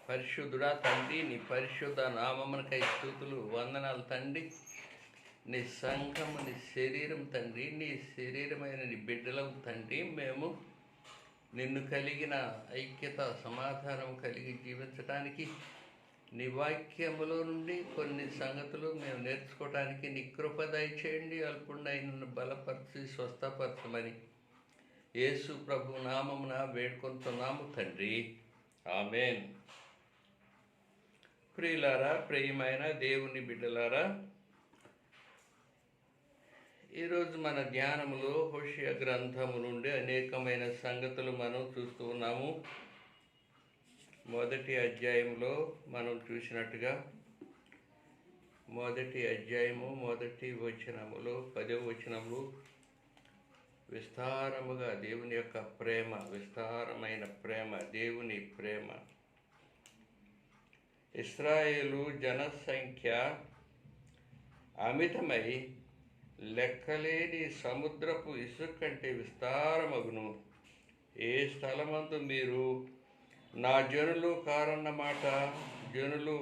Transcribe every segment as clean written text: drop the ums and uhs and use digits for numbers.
పరిశుద్ధుడా తండ్రి, నీ పరిశుద్ధ నామమునకై స్తుతులు, వందనాలు తండ్రి. నీ సంఘము, నీ శరీరం తండ్రి, నీ శరీరమైన నీ బిడ్డలం తండ్రి. మేము నిన్ను కలిగిన ఐక్యత, సమాధానం కలిగి జీవించడానికి నీ వాక్యములో నుండి కొన్ని సంగతులు మేము నేర్చుకోవడానికి నీ కృప దయచేయండి. అల్పుండైన బలపరిచి స్వస్థపరచమని యేసు ప్రభు నామమున వేడుకొంటున్నాము తండ్రి. ఆమేన్. ప్రియులారా, ప్రియమైన దేవుని బిడ్డలారా, ఈరోజు మన ధ్యానములో హోషేయ గ్రంథము నుండి అనేకమైన సంగతులు మనం చూస్తూ ఉన్నాము. మొదటి అధ్యాయంలో మనం చూసినట్టుగా మొదటి అధ్యాయము మొదటి వచనములో 10వ వచనములు విస్తారముగా దేవుని యొక్క ప్రేమ, విస్తారమైన ప్రేమ, దేవుని ప్రేమ. ఇశ్రాయేలు జనసంఖ్య అమితమై లెక్కలేని సముద్రపు ఇసుక కంటే విస్తారమగును. ఏ స్థలమందు మీరు నా జనులు కారన్నమాట జనులు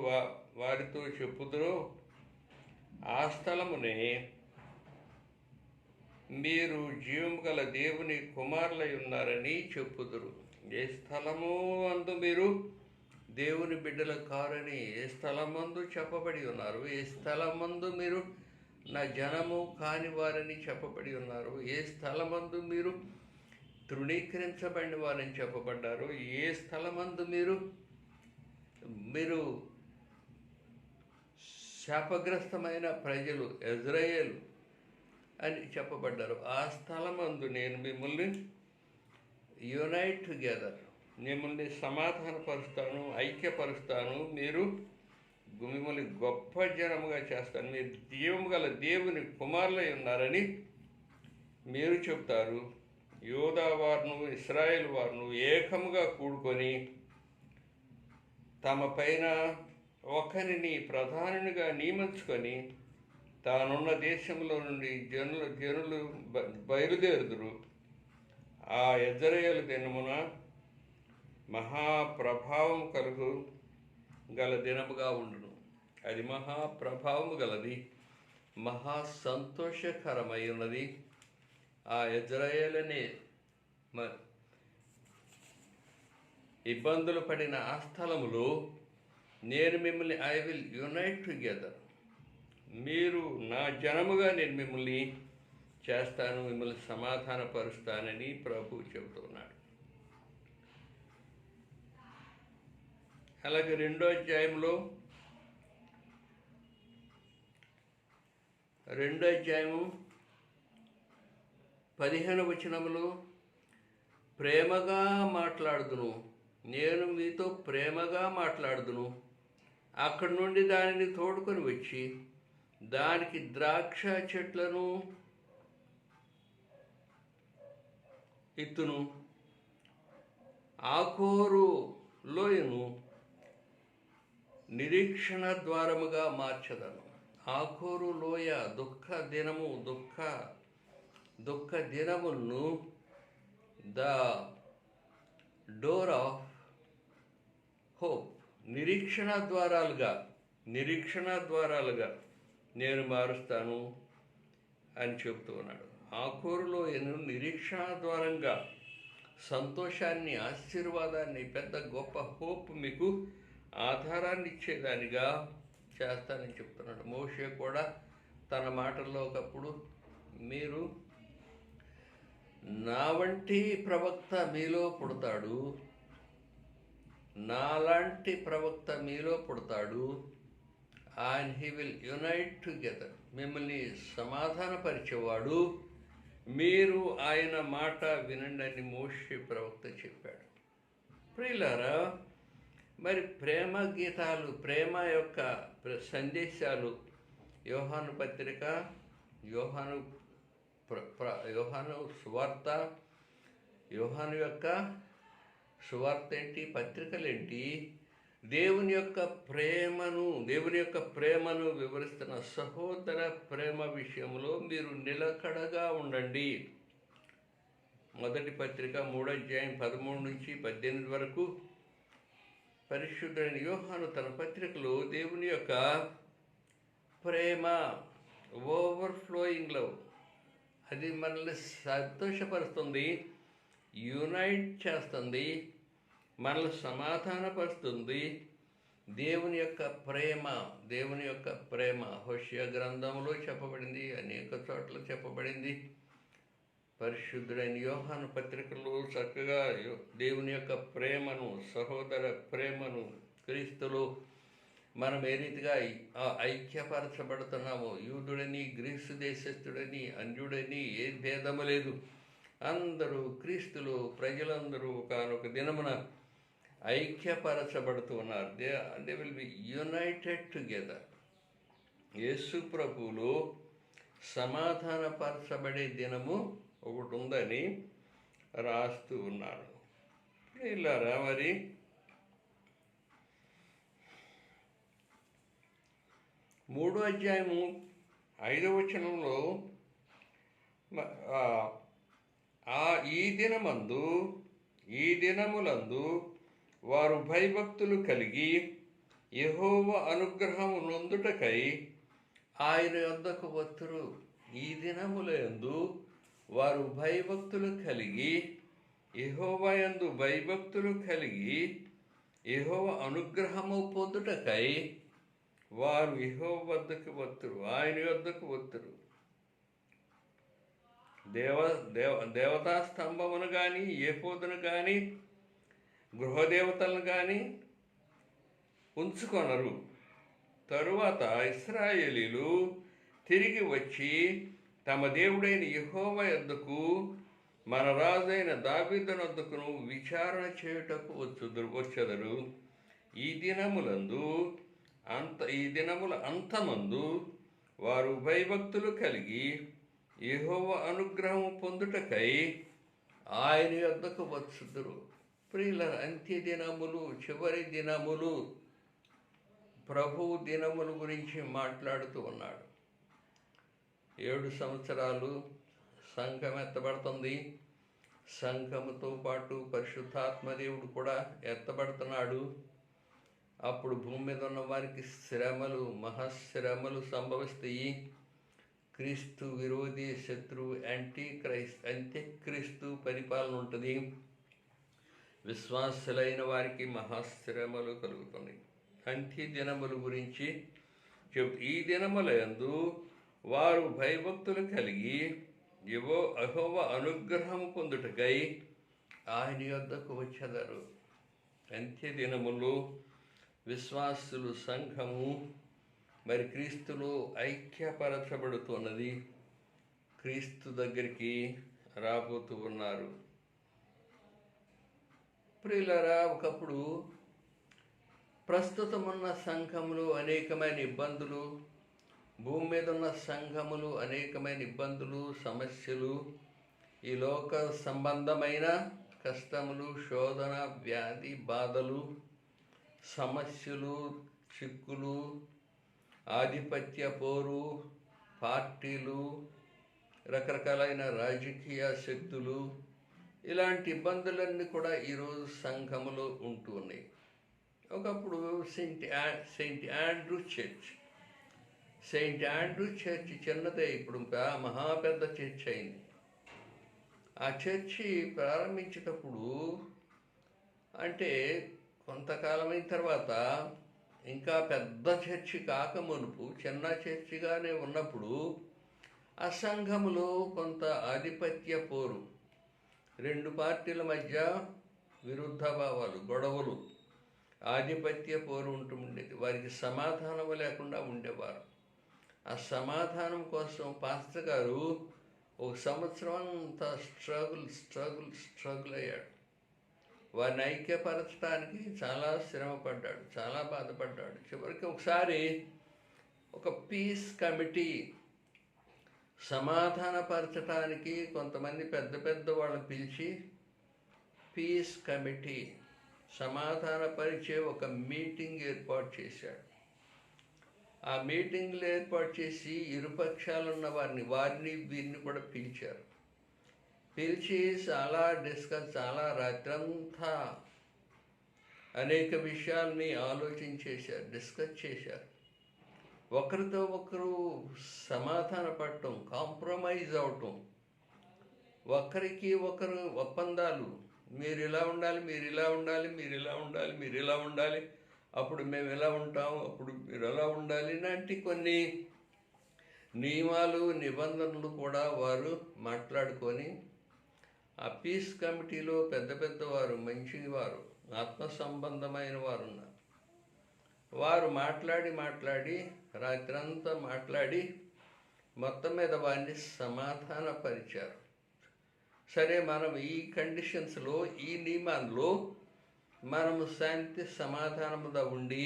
వారితో చెప్పుదురో ఆ స్థలమునే మీరు జీవము గల దేవుని కుమారులై ఉన్నారని చెప్పుదురు. ఏ స్థలము అందు మీరు దేవుని బిడ్డల కారని ఏ స్థలమందు చెప్పబడి ఉన్నారు. ఏ స్థలమందు మీరు నా జనము కాని వారని చెప్పబడి ఉన్నారు. ఏ స్థలమందు మీరు తృణీకరించబడిన వారని చెప్పబడ్డారు. ఏ స్థలమందు మీరు శాపగ్రస్తమైన ప్రజలు, ఇజ్రాయేలు అని చెప్పబడ్డారు. ఆ స్థలమందు నేను మిమ్మల్ని యునైట్ టుగెదర్, మిమ్మల్ని సమాధానపరుస్తాను, ఐక్యపరుస్తాను. మిమ్మల్ని గొప్ప జనముగా చేస్తాను. మీరు జీవము గల దేవుని కుమారులై ఉన్నారని మీరు చెప్తారు. యోధా వారును ఇశ్రాయేల్ వారును ఏకముగా కూడుకొని తమ పైన ఒకరిని ప్రధానిగా నియమించుకొని తానున్న దేశంలో నుండి జనులు బయలుదేరుదురు. ఆ ఇజ్రాయేలు దినమున మహాప్రభావం గల దినముగా ఉండును. అది మహాప్రభావము గలది, మహా సంతోషకరమై ఉన్నది. ఆ ఇజ్రాయేలునే ఇబ్బందులు పడిన ఆ స్థలములో నేను మిమ్మల్ని ఐ విల్ యునైట్ టుగెదర్, మీరు నా జనముగా నేను మిమ్మల్ని చేస్తాను, మిమ్మల్ని సమాధానపరుస్తానని ప్రభు చెబుతున్నాడు. అలాగే 2వ అధ్యాయంలో 2వ అధ్యాయము 15వ వచనములో ప్రేమగా మాట్లాడుదును, నేను మీతో ప్రేమగా మాట్లాడుదును. అక్కడి నుండి దానిని తోడుకొని వచ్చి దానికి ద్రాక్ష చెట్లను ఇత్తును, ఆకోరు లోయను నిరీక్షణ ద్వారముగా మార్చదను. ఆకోరు లోయ దుఃఖ దినమును ద డోర్ ఆఫ్ హోప్, నిరీక్షణ ద్వారాలుగా నేను మారుస్తాను అని చెబుతూ ఉన్నాడు. ఆకోరులో నిరీక్షణ ద్వారంగా సంతోషాన్ని, ఆశీర్వాదాన్ని, పెద్ద గొప్ప హోప్, మీకు ఆధారాన్ని ఇచ్చేదానిగా చేస్తానని చెప్తున్నాడు. మోషే కూడా తన మాటల్లో ఒకప్పుడు మీరు నా వంటి ప్రవక్త మీలో పుడతాడు, నాలాంటి ప్రవక్త మీలో పుడతాడు, and he will unite together, మిమ్మల్ని సమాధానపరిచేవాడు, మీరు ఆయన మాట వినండి అని మోషే ప్రవక్త చెప్పాడు. ప్రియులారా, మరి ప్రేమ గీతాలు, ప్రేమ యొక్క సందేశాలు యోహాను పత్రిక, యోహాను సువార్త, యోహాను యొక్క సువార్త ఏంటి, పత్రికలేంటి, దేవుని యొక్క ప్రేమను వివరిస్తున్న సహోదర ప్రేమ విషయంలో మీరు నిలకడగా ఉండండి. మొదటి పత్రిక 3వ అధ్యాయం 13 నుంచి 18 వరకు పరిశుద్ధుడైన యోహాను తన పత్రికలో దేవుని యొక్క ప్రేమ, ఓవర్ఫ్లోయింగ్ లవ్, అది మనల్ని సంతోషపరుస్తుంది, యునైట్ చేస్తుంది, మనల్ని సమాధానపరుస్తుంది. దేవుని యొక్క ప్రేమ హోషేయ గ్రంథంలో చెప్పబడింది, అనేక చోట్ల చెప్పబడింది. పరిశుద్ధుడైన యోహాను పత్రికలో చక్కగా దేవుని యొక్క ప్రేమను, సహోదర ప్రేమను, క్రీస్తులో మనం ఏ రీతిగా ఐక్యపరచబడుతున్నామో, యూదుడని, గ్రీసు దేశస్థుడని, అన్యుడని ఏ భేదము లేదు, అందరూ క్రీస్తులో ప్రజలందరూ ఒకానొక దినమున ఐక్యపరచబడుతూ ఉన్నారు. They will be united together. యేసు ప్రభువులో సమాధానపరచబడే దినము ఒకటి ఉందని రాస్తూ ఉన్నాడు. ఇలారా మరి 3వ అధ్యాయము 5వ వచనంలో ఈ దినములందు వారు భయభక్తులు కలిగి యెహోవా అనుగ్రహము నొందుటకై ఆయన యొద్దకు వత్తురు. ఈ దినములందు వారు భయభక్తులు కలిగి యెహోవా యందు భయభక్తులు కలిగి యెహోవా అనుగ్రహము పొందుటకై వారు యెహోవా వద్దకు వత్తురు, ఆయన యొద్దకు వత్తురు. దేవతా స్తంభమును కానీ, ఏఫోదును కానీ, గృహదేవతలను కానీ ఉంచుకొనరు. తరువాత ఇశ్రాయేలీలు తిరిగి వచ్చి తమ దేవుడైన యెహోవా యొద్దకు, మన రాజైన దావీదునొద్దకును విచారణ చేయుటకు వచ్చెదరు. ఈ దినముల అంతమందు వారు భయభక్తులు కలిగి యెహోవా అనుగ్రహం పొందుటకై ఆయన యొద్దకు వచ్చుదురు. ప్రియుల, అంత్య దినములు, చివరి దినములు, ప్రభువు దినముల గురించి మాట్లాడుతూ ఉన్నాడు. 7 సంవత్సరాలు సంఘం ఎత్తబడుతుంది. సంఘముతో పాటు పరిశుద్ధాత్మదేవుడు కూడా ఎత్తబడుతున్నాడు. అప్పుడు భూమి మీద ఉన్న వారికి శ్రమలు, మహాశ్రమలు సంభవిస్తాయి. క్రీస్తు విరోధి శత్రువు అంత్యక్రీస్తు పరిపాలన ఉంటుంది. విశ్వాసులైన వారికి మహాశ్రమలు కలుగుతున్నాయి. అంత్య దినముల గురించి ఈ దినములందు వారు భయభక్తులు కలిగి యెహోవా అనుగ్రహం పొందుటకై ఆయన యొద్దకు వచ్చెదరు. అంత్య దినములు విశ్వాసులు, సంఘము మరి క్రీస్తులో ఐక్యపరచబడుతున్నది. క్రీస్తు దగ్గరికి రాబోతూ ఉన్నారు. ప్రియులారా, ఒకప్పుడు ప్రస్తుతం ఉన్న సంఘములు అనేకమైన ఇబ్బందులు, భూమి మీద ఉన్న సంఘములు అనేకమైన ఇబ్బందులు, సమస్యలు, ఈ లోక సంబంధమైన కష్టములు, శోధన, వ్యాధి, బాధలు, సమస్యలు, చిక్కులు, ఆధిపత్య పోరు, పార్టీలు, రకరకాలైన రాజకీయ శక్తులు, ఇలాంటి ఇబ్బందులన్నీ కూడా ఈరోజు సంఘములో ఉంటూ ఉన్నాయి. ఒకప్పుడు సెయింట్ ఆండ్రూ చర్చ్ చిన్నదే, ఇప్పుడు మహా పెద్ద చర్చ్ అయింది. ఆ చర్చి ప్రారంభించేటప్పుడు అంటే కొంతకాలమైన తర్వాత ఇంకా పెద్ద చర్చి కాక మునుపు చిన్న చర్చిగానే ఉన్నప్పుడు ఆ సంఘములో కొంత ఆధిపత్య పోరు, 2 పార్టీల మధ్య విరుద్ధ భావాలు, గొడవలు, ఆధిపత్య పోరు ఉంటుండేది. వారికి సమాధానం లేకుండా ఉండేవారు. ఆ సమాధానం కోసం పాస్టర్ గారు 1 సంవత్సరం అంతా స్ట్రగుల్ అయ్యాడు. వారిని ఐక్యపరచడానికి చాలా శ్రమపడ్డాడు, చాలా బాధపడ్డాడు. చివరికి ఒకసారి ఒక పీస్ కమిటీ, సమాధానపరచడానికి కొంతమంది పెద్ద వాళ్ళని పిలిచి పీస్ కమిటీ సమాధానపరిచే ఒక మీటింగ్ ఏర్పాటు చేశాడు. ఆ మీటింగ్లు ఏర్పాటు చేసి ఇరుపక్షాలున్న వారిని వీరిని కూడా పిలిచారు. పిలిచి చాలా రాత్రంతా అనేక విషయాల్ని ఆలోచించేశారు, డిస్కస్ చేశారు. ఒకరితో ఒకరు సమాధాన పడటం, కాంప్రమైజ్ అవటం, ఒకరికి ఒకరు ఒప్పందాలు. మీరు ఇలా ఉండాలి, మీరు ఇలా ఉండాలి, మీరు ఇలా ఉండాలి, మీరు ఇలా ఉండాలి, అప్పుడు మేము ఎలా ఉంటాము, అప్పుడు మీరు ఎలా ఉండాలి ఇలాంటి కొన్ని నియమాలు నిబంధనలు కూడా వారు మాట్లాడుకొని, ఆ పీస్ కమిటీలో పెద్ద పెద్దవారు, మంచివారు, ఆత్మ సంబంధమైన వారు ఉన్నారు. వారు మాట్లాడి రాత్రంతా మాట్లాడి మొత్తం మీద వారిని సమాధానపరిచారు. సరే, మనం ఈ కండిషన్స్లో, ఈ నియమాల్లో మనము శాంతి సమాధానముగా ఉండి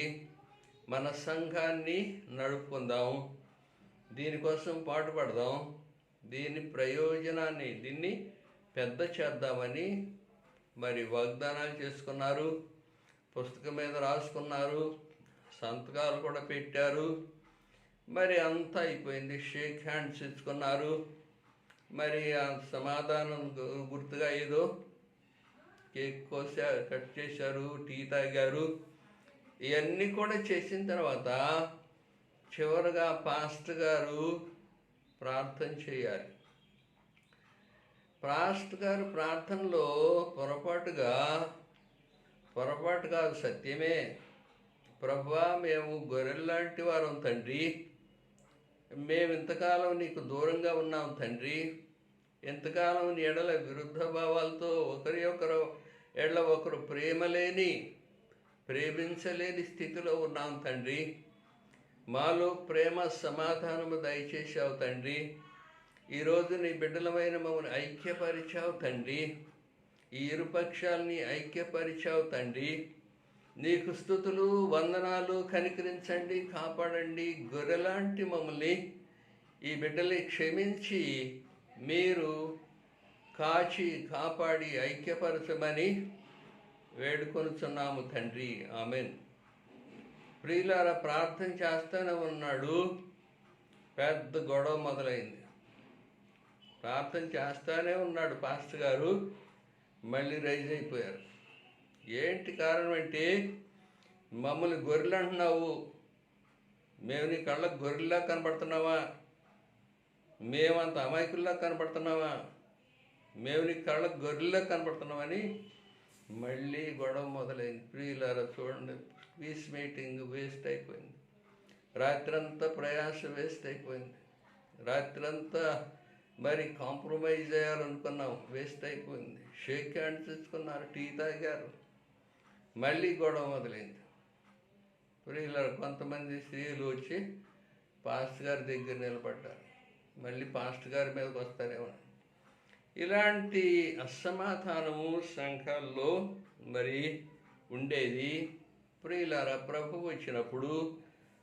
మన సంఘాన్ని నడుపుకుందాం, దీనికోసం పాటుపడదాం, దీని ప్రయోజనాన్ని దీన్ని పెద్ద చేద్దామని మరి వాగ్దానాలు చేసుకున్నారు. పుస్తకం మీద రాసుకున్నారు, సంతకాలు కూడా పెట్టారు. మరి అంతా అయిపోయింది. షేక్ హ్యాండ్స్ ఇచ్చుకున్నారు. మరి ఆ సమాధానం గుర్తుగా ఏదో కేక్ కట్ చేశారు, టీ తాగారు. ఇవన్నీ కూడా చేసిన తర్వాత చివరిగా పాస్టర్ గారు ప్రార్థన చేయాలి. పాస్టర్ గారు ప్రార్థనలో పొరపాటు కాదు, సత్యమే. ప్రభువా, మేము గొర్రెల్లాంటి వారం తండ్రి, మేము ఇంతకాలం నీకు దూరంగా ఉన్నాం తండ్రి, ఇంతకాలం నీ ఎడల విరుద్ధ భావాలతో ఒకరి ఎడల ఒకరు ప్రేమించలేని స్థితిలో ఉన్నాం తండ్రి. మాలో ప్రేమ సమాధానము దయచేసావు తండ్రి. ఈరోజు నీ బిడ్డలమైన మమ్మల్ని ఐక్యపరిచావు తండ్రి. ఈ ఇరుపక్షాలని ఐక్యపరిచావు తండ్రి. నీకు స్తుతులు, వందనాలు. కనికరించండి, కాపాడండి. గొర్రెలాంటి మమ్మల్ని, ఈ బిడ్డల్ని క్షమించి మీరు కాచి కాపాడి ఐక్యపరచమని వేడుకొనుచున్నాము తండ్రి. ఆమెన్. ప్రియులారా, ప్రార్థన చేస్తూనే ఉన్నాడు, పెద్ద గొడవ మొదలైంది. ప్రార్థన చేస్తూనే ఉన్నాడు పాస్టర్ గారు, మళ్ళీ రైజ్ అయిపోయారు. ఏంటి కారణం అంటే, మమ్మల్ని గొర్రెలు అంటున్నావు, మేము నీ కళ్ళకు గొర్రెల్లా కనపడుతున్నావా, మేమంత అమాయకుల్లా కనపడుతున్నావా, మేము నీ కళ్ళకు గొర్రెల్లా కనపడుతున్నామని మళ్ళీ గొడవ మొదలైంది. ప్రియులారా చూడండి, పీస్ మీటింగ్ వేస్ట్ అయిపోయింది. రాత్రంతా ప్రయాస వేస్ట్ అయిపోయింది. రాత్రంతా మరి కాంప్రమైజ్ అయ్యారనుకున్నాం, వేస్ట్ అయిపోయింది. షేక్ హ్యాండ్స్ ఇచ్చుకున్నారు, టీ తాగారు, మళ్ళీ గొడవ మొదలైంది. ప్రియులారా, కొంతమంది స్త్రీలు వచ్చి పాస్టర్ గారి దగ్గర నిలబడ్డారు. మళ్ళీ పాస్టర్ గారి మీదకి వస్తారేమో. ఇలాంటి అసమాధానము సంఘాల్లో మరి ఉండేది. ప్రియులారా, ప్రభు వచ్చినప్పుడు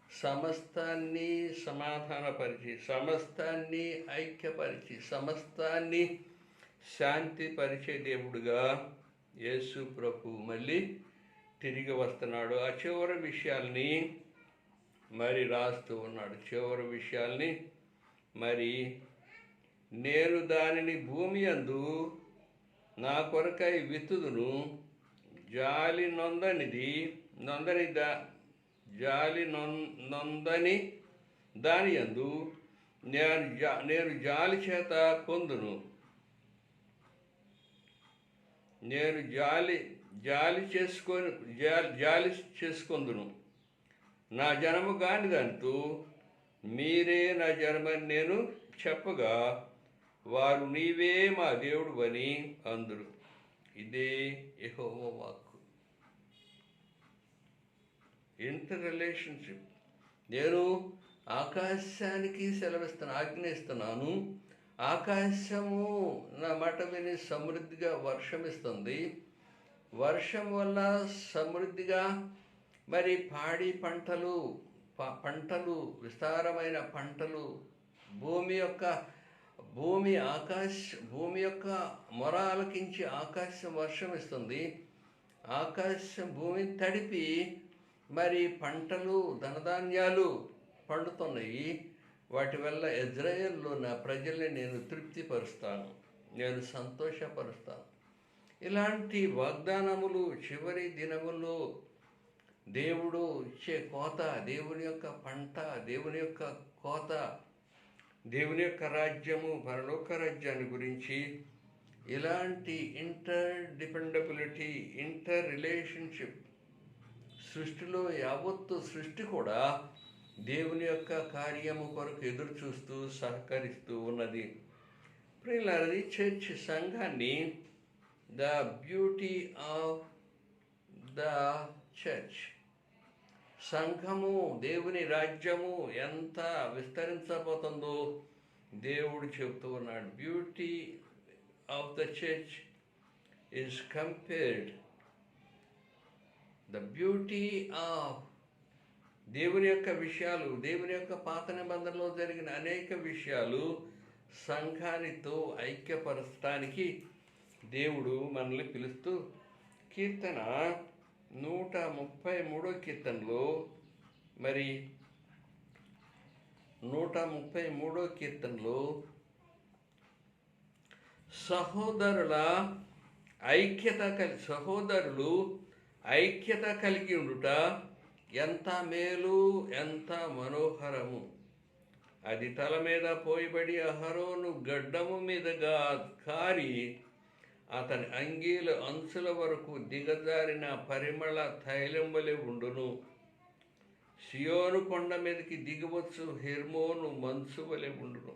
సమస్తాన్ని సమాధానపరిచి, సమస్తాన్ని ఐక్యపరిచి, సమస్తాన్ని శాంతిపరిచే దేవుడుగా యేసు ప్రభు మళ్ళీ తిరిగి వస్తున్నాడు. ఆ చివరి విషయాల్ని మరి రాస్తూ ఉన్నాడు. చివరి విషయాల్ని మరి, నేను దానిని భూమి యందు నా కొరకై విత్తుదును, జాలి నొందని దాని యందు నేను జాలి చేత కొందును. నేను జాలి చేసుకొందును. నా జనము కాని దానితో మీరే నా జనమని నేను చెప్పగా, వారు నీవే మా దేవుడు అని అందురు. ఇదే యెహోవా వాక్కు. Inter relationship. నేను ఆకాశానికి ఆజ్ఞయిస్తున్నాను. ఆకాశము నా మాట విని సమృద్ధిగా వర్షమిస్తుంది. వర్షం వల్ల సమృద్ధిగా మరి పాడి పంటలు, విస్తారమైన పంటలు, భూమి యొక్క మొర ఆలకించి ఆకాశం వర్షం ఇస్తుంది. ఆకాశం భూమిని తడిపి మరి పంటలు, ధనధాన్యాలు పండుతున్నాయి. వాటి వల్ల ఇజ్రాయేల్లో నా ప్రజల్ని నేను తృప్తిపరుస్తాను, నేను సంతోషపరుస్తాను. ఇలాంటి వాగ్దానములు చివరి దినముల్లో దేవుడు ఇచ్చే కోత, దేవుని యొక్క పంట, దేవుని యొక్క కోత, దేవుని యొక్క రాజ్యము, పరలోక రాజ్యాన్ని గురించి, ఇలాంటి ఇంటర్ డిపెండబిలిటీ, ఇంటర్ రిలేషన్షిప్, సృష్టిలో యావత్తు సృష్టి కూడా దేవుని యొక్క కార్యము కొరకు ఎదురు చూస్తూ సహకరిస్తూ ఉన్నది. ప్రియులారా, చర్చ్ సంఘాన్ని the beauty of the church, సంఘము, దేవుని రాజ్యము ఎంత విస్తరించబోతుందో దేవుడు చెబుతూ ఉన్నాడు. Beauty of the church is compared, the beauty of దేవుని యొక్క విషయాలు, దేవుని యొక్క పాత నిబంధనలో జరిగిన అనేక విషయాలు సంఘానితో ఐక్యపరచడానికి దేవుడు మనల్ని పిలుస్తూ, కీర్తన 133 కీర్తనలో, మరి 133 కీర్తనలో సహోదరులు ఐక్యత కలిగి ఉండుట ఎంత మేలు, ఎంత మనోహరము. అది తల మీద పోయిబడి అహరోను గడ్డము మీదగా కారి అతని అంగీల అంచుల వరకు దిగజారిన పరిమళ తైలం వలె ఉండును. సియోను కొండ మీదకి దిగవచ్చు హెర్మోను మంచు వలె ఉండును.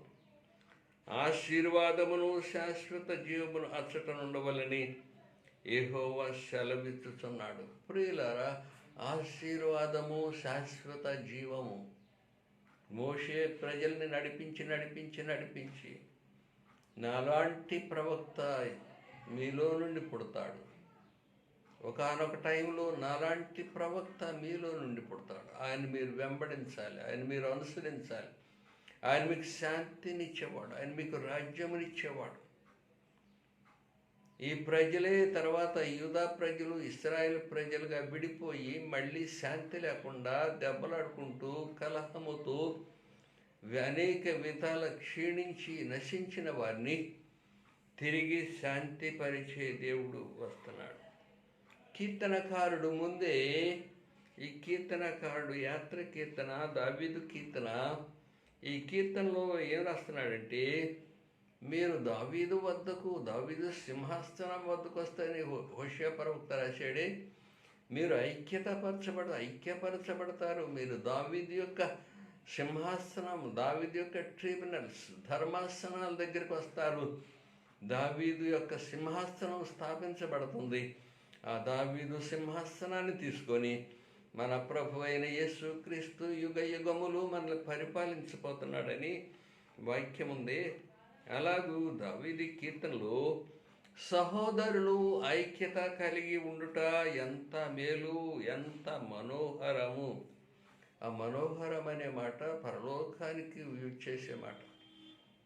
ఆశీర్వాదమును శాశ్వత జీవమును అచ్చటనుండవలని యెహోవా సెలవిచ్చుచున్నాడు. ప్రియులారా, ఆశీర్వాదము, శాశ్వత జీవము. మోషే ప్రజల్ని నడిపించి నాలాంటి ప్రవక్త మీలో నుండి పుడతాడు. ఒకానొక టైంలో నాలాంటి ప్రవక్త మీలో నుండి పుడతాడు. ఆయన మీరు వెంబడించాలి, ఆయన మీరు అనుసరించాలి. ఆయన మీకు శాంతినిచ్చేవాడు, ఆయన మీకు రాజ్యమునిచ్చేవాడు. ఈ ప్రజలే తర్వాత యూదా ప్రజలు ఇశ్రాయేలు ప్రజలుగా విడిపోయి మళ్ళీ శాంతి లేకుండా దెబ్బలాడుకుంటూ కలహముతో అనేక విధాల క్షీణించి నశించిన వారిని తిరిగి శాంతిపరిచే దేవుడు వస్తున్నాడు. కీర్తనకారుడు ముందే, ఈ కీర్తనకారుడు యాత్ర కీర్తన, దావీదు కీర్తన, ఈ కీర్తనలో ఏం రాస్తున్నాడంటే, మీరు దావీదు సింహాసనం వద్దకు వస్తారని హోషేయ ప్రవక్త రాశాడే. మీరు ఐక్యపరచబడతారు. మీరు దావీదు యొక్క సింహాసనం, దావీదు యొక్క ట్రిబ్యునల్స్, ధర్మాసనాల దగ్గరికి వస్తారు. దావీదు యొక్క సింహాసనం స్థాపించబడుతుంది. ఆ దావీదు సింహాసనాన్ని తీసుకొని మన ప్రభు అయిన యేసుక్రీస్తు యుగ యుగములు మనల్ని పరిపాలించబోతున్నాడని వాక్యం ఉంది. అలాగూ దావీదు కీర్తనలో సహోదరులు ఐక్యత కలిగి ఉండుట ఎంత మేలు, ఎంత మనోహరము. ఆ మనోహరం అనే మాట పరలోకానికి యూజ్ చేసే మాట,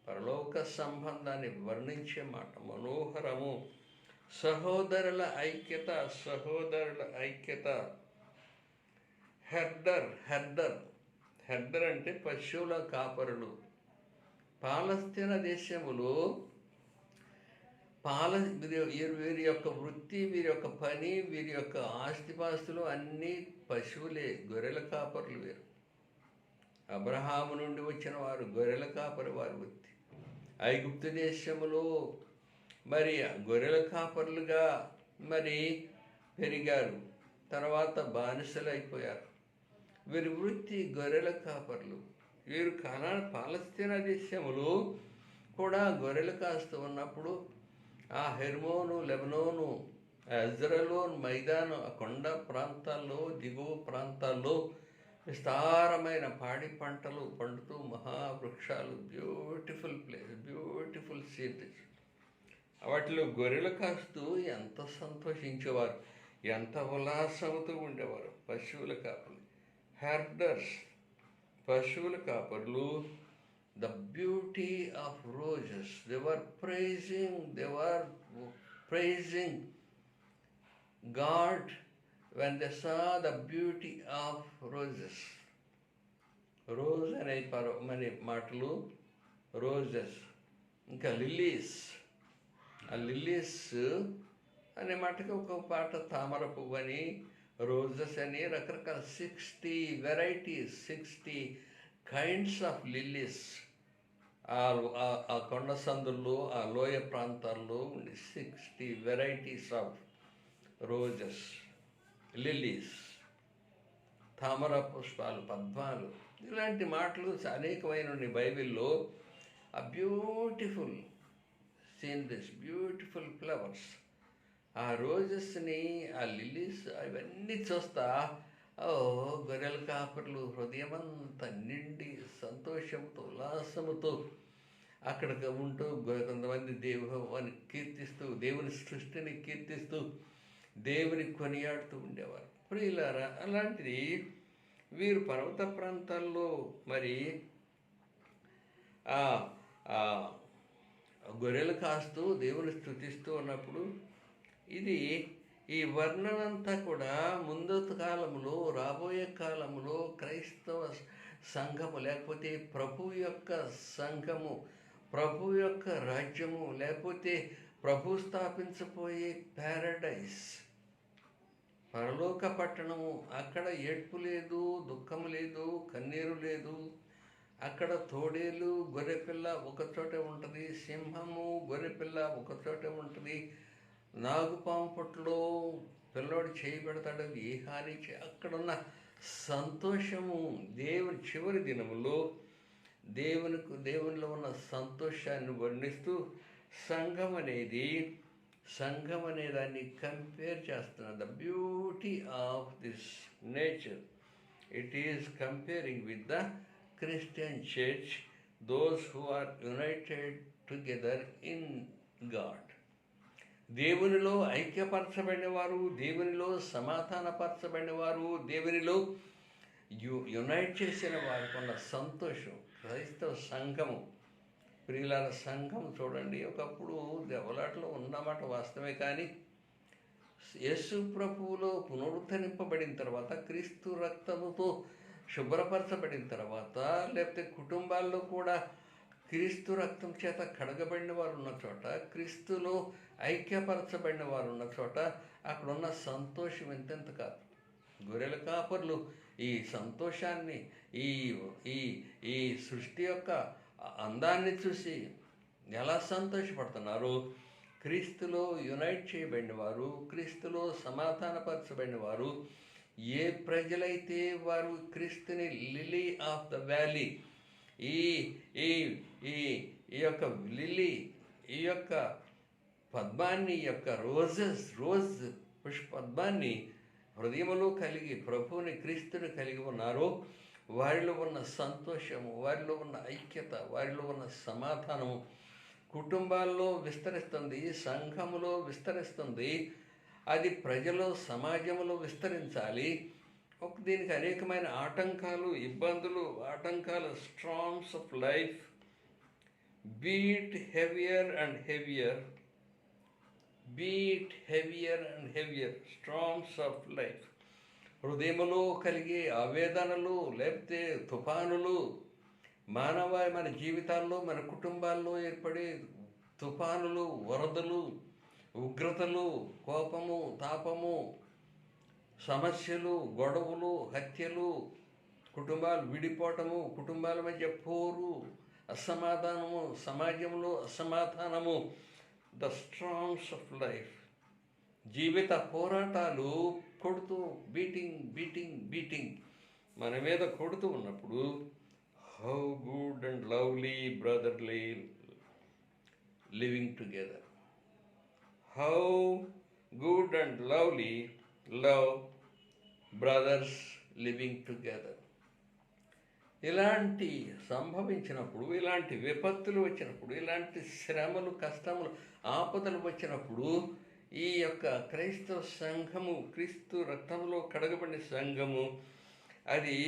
పరలోక సంబంధాన్ని వర్ణించే మాట మనోహరము. సహోదరుల ఐక్యత. హెర్డర్ అంటే పశువుల కాపరులు. పాలస్తీనా దేశములో వీరి యొక్క వృత్తి, వీరి యొక్క పని, వీరి యొక్క ఆస్తిపాస్తులు అన్నీ పశువులే, గొర్రెల కాపరులు వీరు. అబ్రహాము నుండి వచ్చిన వారు గొర్రెల కాపరి వారి వృత్తి. ఐగుప్తు దేశములో మరి గొర్రెల కాపరులుగా మరి పెరిగారు, తర్వాత బానిసలు అయిపోయారు. వీరి వృత్తి గొర్రెల కాపరులు. వీరు పాలస్తీనా దేశములో కూడా గొర్రెలు కాస్తూ ఉన్నప్పుడు ఆ హెర్మోను, లెబనోను, ఎజ్రలోన్ మైదానం, ఆ కొండ ప్రాంతాల్లో, దిగువ ప్రాంతాల్లో విస్తారమైన పాడి పంటలు పండుతూ మహావృక్షాలు, బ్యూటిఫుల్ ప్లేస్, బ్యూటిఫుల్ సీనరీస్. వాటిలో గొర్రెలు కాస్తూ ఎంత సంతోషించేవారు, ఎంత ఉల్లాసంతో ఉండేవారు. పశువుల కాపర్లు, హెర్డర్స్, పశువుల కాపర్లు. The beauty of roses, they were praising God when they saw the beauty of roses. Rose అనే మన మాటలు, రోజెస్. ఇంకా లిల్లీస్. ఆ లిల్లీస్ అనే మాటకి ఒక పాట తామర పువ్వు అని, రోజెస్ అని, రకరకాల 60 వెరైటీస్, 60 కైండ్స్ ఆఫ్ లిల్లీస్ ఆ కొండ సందుల్లో, ఆ లోయ ప్రాంతాల్లో ఉండి 60 వెరైటీస్ ఆఫ్ రోజెస్, లిల్లీస్, తామర పుష్పాలు, పద్మాలు, ఇలాంటి మాటలు అనేకమైన బైబిల్లో. ఆ బ్యూటిఫుల్ సీనరీస్, బ్యూటిఫుల్ ఫ్లవర్స్, ఆ రోజెస్ని, ఆ లిల్లీస్, అవన్నీ చూస్తా గొర్రెల కాపర్లు హృదయమంతా నిండి సంతోషంతో, ఉల్లాసముతో అక్కడికి ఉంటూ కొంతమంది దేవుని కీర్తిస్తూ, దేవుని సృష్టిని కీర్తిస్తూ, దేవుని కొనియాడుతూ ఉండేవారు. ప్రియులారా, అలాంటిది వీరు పర్వత ప్రాంతాల్లో మరి గొర్రెలు కాస్తూ దేవుని స్తుతిస్తూ ఉన్నప్పుడు, ఇది ఈ వర్ణనంతా కూడా ముందు కాలంలో, రాబోయే కాలంలో క్రైస్తవ సంఘము, లేకపోతే ప్రభు యొక్క సంఘము, ప్రభు యొక్క రాజ్యము, లేకపోతే ప్రభు స్థాపించబోయే ప్యారడైస్, పరలోక పట్టణము. అక్కడ ఏడ్పు లేదు, దుఃఖము లేదు, కన్నీరు లేదు. అక్కడ తోడేలు, గొర్రెపిల్ల ఒకచోటే ఉంటుంది, సింహము, గొర్రెపిల్ల ఒకచోటే ఉంటుంది, నాగుపాము పుట్టలో పిల్లోడు చేయి పెడతాడు, ఏ హాని అక్కడున్న సంతోషము, దేవుని చివరి దినములో దేవునిలో ఉన్న సంతోషాన్ని వర్ణిస్తూ సంఘం అనే దాన్ని కంపేర్ చేస్తున్నారు. The beauty of this nature, it is comparing with the Christian church, those who are united together in God. దేవునిలో ఐక్యపరచబడిన వారు, దేవునిలో సమాధానపరచబడిన వారు, దేవునిలో యునైట్ చేసిన వారికి ఉన్న సంతోషం. క్రైస్తవ సంఘము, ప్రియులార సంఘం చూడండి, ఒకప్పుడు దెబ్బలాటలో ఉన్నమాట వాస్తవమే. కానీ యేసు ప్రభువులో పునరుద్ధరింపబడిన తర్వాత, క్రీస్తు రక్తముతో శుభ్రపరచబడిన తర్వాత, లేకపోతే కుటుంబాల్లో కూడా క్రీస్తు రక్తం చేత కడగబడిన వారు ఉన్న చోట, క్రీస్తులో ఐక్యపరచబడిన వారు ఉన్న చోట, అక్కడున్న సంతోషం ఎంతెంత కాదు. గొర్రెల కాపర్లు ఈ సంతోషాన్ని, ఈ ఈ ఈ సృష్టి యొక్క అందాన్ని చూసి ఎలా సంతోషపడుతున్నారు. క్రీస్తులో యునైట్ చేయబడిన వారు, క్రీస్తులో సమాధానపరచబడిన వారు, ఏ ప్రజలైతే వారు క్రీస్తుని లిలీ ఆఫ్ ద వ్యాలీ, ఈ ఈ ఈ ఈ యొక్క లిల్లీ, ఈ యొక్క పద్మాన్ని, ఈ యొక్క రోజ్ పుష్పద్మాన్ని హృదయములో కలిగి ప్రభువుని, క్రీస్తుని కలిగి ఉన్నారో, వారిలో ఉన్న సంతోషము, వారిలో ఉన్న ఐక్యత, వారిలో ఉన్న సమాధానము కుటుంబాల్లో విస్తరిస్తుంది, సంఘములో విస్తరిస్తుంది. అది ప్రజలు, సమాజంలో విస్తరించాలి. దీనికి అనేకమైన ఆటంకాలు, ఇబ్బందులు, స్ట్రాంగ్స్ of life, beat heavier and heavier స్ట్రాంగ్స్ of life. హృదయములో కలిగే ఆవేదనలు, లేకపోతే తుఫానులు, మన జీవితాల్లో, మన కుటుంబాల్లో ఏర్పడే తుఫానులు, వరదలు, ఉగ్రతలు, కోపము, తాపము, సమస్యలు, గొడవలు, హత్యలు, కుటుంబాలు విడిపోవటము, కుటుంబాల మధ్య పోరు, అసమాధానము, సమాజంలో అసమాధానము, ద స్ట్రాంగ్స్ ఆఫ్ లైఫ్, జీవిత పోరాటాలు కొడుతూ బీటింగ్ మన మీద కొడుతూ ఉన్నప్పుడు, how good and lovely brotherly living together, how good and lovely brothers living together. ఇలాంటి సంభవించినప్పుడు, ఇలాంటి విపత్తులు వచ్చినప్పుడు, ఇలాంటి శ్రమలు, కష్టములు, ఆపదలు వచ్చినప్పుడు, ఈ యొక్క క్రైస్తవ సంఘము, క్రీస్తు రక్తంలో కడగబడిన సంఘము, అది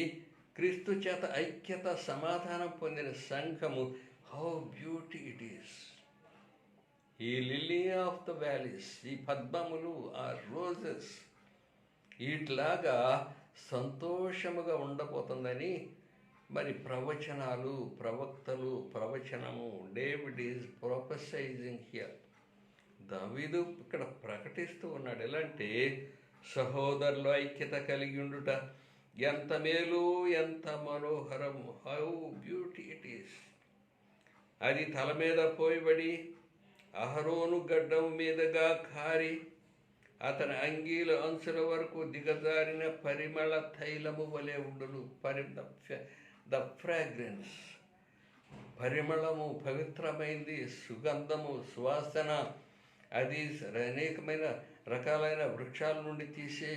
క్రీస్తు చేత ఐక్యత, సమాధానం పొందిన సంఘము, హౌ బ్యూటీ ఇట్ ఈస్. ఈ లిల్లీ ఆఫ్ ద వ్యాలీస్, ఈ పద్మములు, ఆ రోజెస్ ఇట్లాగా సంతోషముగా ఉండబోతుందని మరి ప్రవక్తలు ప్రవచనము, డేవిడ్ ఈజ్ ప్రొఫెసైజింగ్ హియర్. దావీదు ఇక్కడ ప్రకటిస్తూ ఉన్నాడు. ఎలా అంటే సహోదరులు ఐక్యత కలిగి ఉండుట ఎంత మేలు, ఎంత మనోహరం. How beauty it is. అది తల మీద పోయబడి అహరోను గడ్డం మీదుగా కారి అతని అంగీల అంచుల వరకు దిగజారిన పరిమళ తైలము వలె ఉండును. ద ఫ్రాగ్రెన్స్, పరిమళము, పవిత్రమైంది, సుగంధము, సువాసన. అది అనేకమైన రకాలైన వృక్షాల నుండి తీసే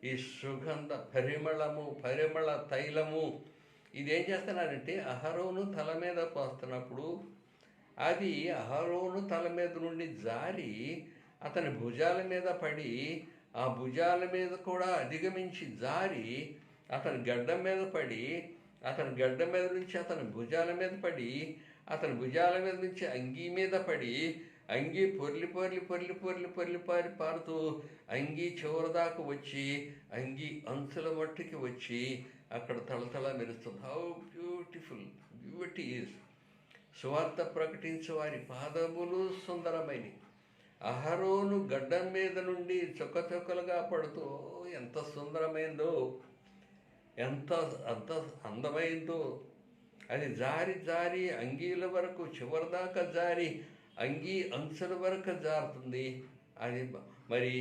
ఈ సుగంధ పరిమళ తైలము. ఇదేం చేస్తున్నారంటే అహరోను తల మీద పోస్తున్నప్పుడు అది అహరోను తల మీద నుండి జారి అతని భుజాల మీద పడి, ఆ భుజాల మీద కూడా అధిగమించి జారి అతని గడ్డం మీద పడి, అతని గడ్డం మీద నుంచి అతని భుజాల మీద పడి, అతని భుజాల మీద నుంచి అంగీ మీద పడి, అంగీ పొర్లి పారుతూ అంగీ చివరిదాకా వచ్చి అంగీ అంచుల మట్టుకి వచ్చి అక్కడ తళతళ మెరుస్తుంది. How beautiful beauty is. సువార్త ప్రకటించే వారి పాదములు సుందరమైనవి. అహరోను గడ్డం మీద నుండి చుక్కలుగా పడుతూ ఎంత సుందరమైందో, ఎంత అందమైందో. అది జారి అంగీల వరకు చివరిదాకా జారి అంగీ అంచుల వరకు జారుతుంది. అది మరి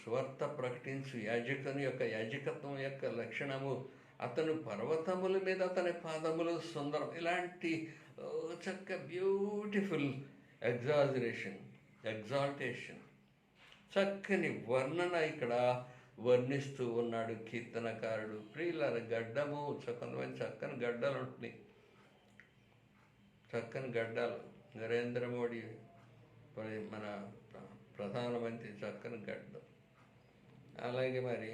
సువార్త ప్రకటించు యాజకత్వం యొక్క లక్షణము. అతను పర్వతముల మీద అతని పాదములు సుందరం. ఇలాంటి చక్క బ్యూటిఫుల్ ఎగ్జాల్టేషన్, చక్కని వర్ణన ఇక్కడ వర్ణిస్తూ ఉన్నాడు కీర్తనకారుడు. ప్రియులార, గడ్డము కొంతమంది చక్కని గడ్డలు ఉంటున్నాయి. చక్కని గడ్డలు. నరేంద్ర మోడీ మన ప్రధానమంత్రి చక్కని గడ్డం. అలాగే మరి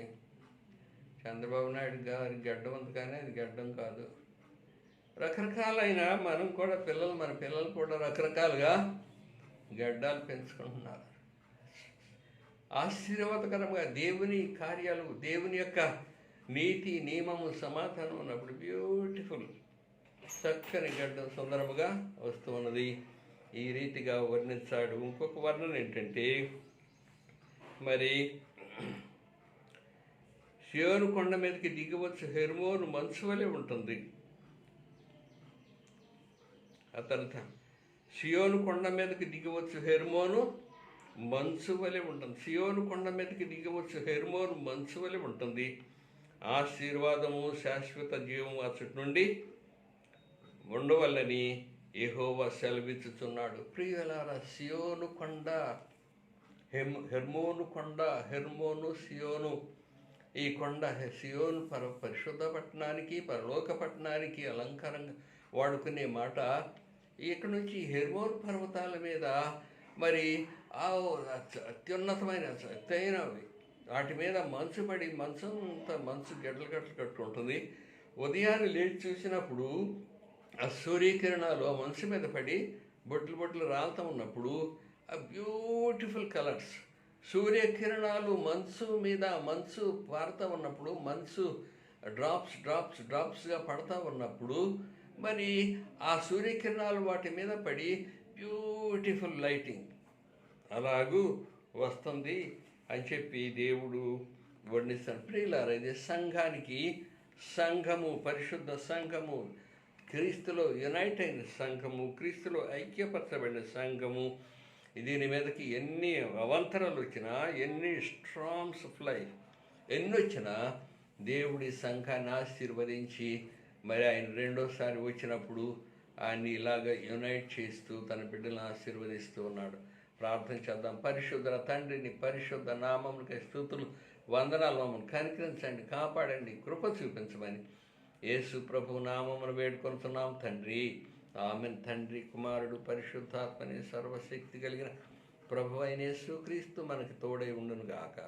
చంద్రబాబు నాయుడు గారి గడ్డం ఉంది, కానీ అది గడ్డం కాదు. రకరకాలైన మన పిల్లలు కూడా రకరకాలుగా గడ్డాలు పెంచుకుంటున్నారు. ఆశీర్వాదకరంగా దేవుని కార్యాలు, దేవుని యొక్క నీతి నియమము సమాధానం ఉన్నప్పుడు బ్యూటిఫుల్ చక్కని గడ్డం సుందరముగా వస్తూ ఉన్నది. ఈ రీతిగా వర్ణించాడు. ఇంకొక వర్ణన ఏంటంటే మరి సియోను కొండ మీదకి దిగవచ్చు హెర్మోను మంచు వలె ఉంటుంది. సియోను కొండ మీదకి దిగవచ్చు హెర్మోను మంచు వలె ఉంటుంది. సియోను కొండ మీదకి దిగవచ్చు హెర్మోను మంచు వలె ఉంటుంది. ఆశీర్వాదము, శాశ్వత జీవము అచ్చటి నుండి ఉండవల్లని యెహోవా సెలవిచ్చుచున్నాడు. ప్రియులారా, సియోను కొండ, హెర్మోను కొండ, సియోను, ఈ కొండ సియోను పరిశుద్ధ పట్టణానికి, పరలోక పట్టణానికి అలంకారంగా వాడుకునే మాట. ఇక్కడ నుంచి హెర్మోన్ పర్వతాల మీద మరి అత్యున్నతమైన ఎత్తైనవి, వాటి మీద మంచు పడి మంచు గడ్డలు కట్టుకుంటుంది. ఉదయాన్నే లేచి చూసినప్పుడు ఆ సూర్యకిరణాలు ఆ మంచు మీద పడి బొట్లు రాలుతూ ఉన్నప్పుడు ఆ బ్యూటిఫుల్ కలర్స్, సూర్యకిరణాలు మంచు మీద పారుతూ ఉన్నప్పుడు, మంచు డ్రాప్స్గా పడతా ఉన్నప్పుడు మరి ఆ సూర్యకిరణాలు వాటి మీద పడి బ్యూటిఫుల్ లైటింగ్ అలాగూ వస్తుంది అని చెప్పి దేవుడు వర్ణిస్తాడు. ప్రియులారా, ఇది సంఘము, పరిశుద్ధ సంఘము, క్రీస్తులో యునైట్ అయిన సంఘము, క్రీస్తులో ఐక్యపరచబడిన సంఘము. దీని మీదకి ఎన్ని అవంతరాలు వచ్చినా, ఎన్ని స్ట్రాంగ్స్ ఆఫ్ లైఫ్ ఎన్ని వచ్చినా దేవుడి సంఘాన్ని ఆశీర్వదించి మరి ఆయన రెండోసారి వచ్చినప్పుడు ఆయన్ని ఇలాగ యునైట్ చేస్తూ తన బిడ్డలను ఆశీర్వదిస్తూ ఉన్నాడు. ప్రార్థన చేద్దాం. పరిశుద్ధ తండ్రిని, పరిశుద్ధ నామమునికి స్తుతులు, వందనాలు. మమ్మల్ని కనికరించండి, కాపాడండి, కృప చూపించమని యేసు ప్రభు నామమును వేడుకొంటున్నాం తండ్రి. ఆమెన్. తండ్రి, కుమారుడు, పరిశుద్ధాత్మని సర్వశక్తి కలిగిన ప్రభు అయిన యేసు క్రీస్తు మనకి తోడై ఉండును గాక.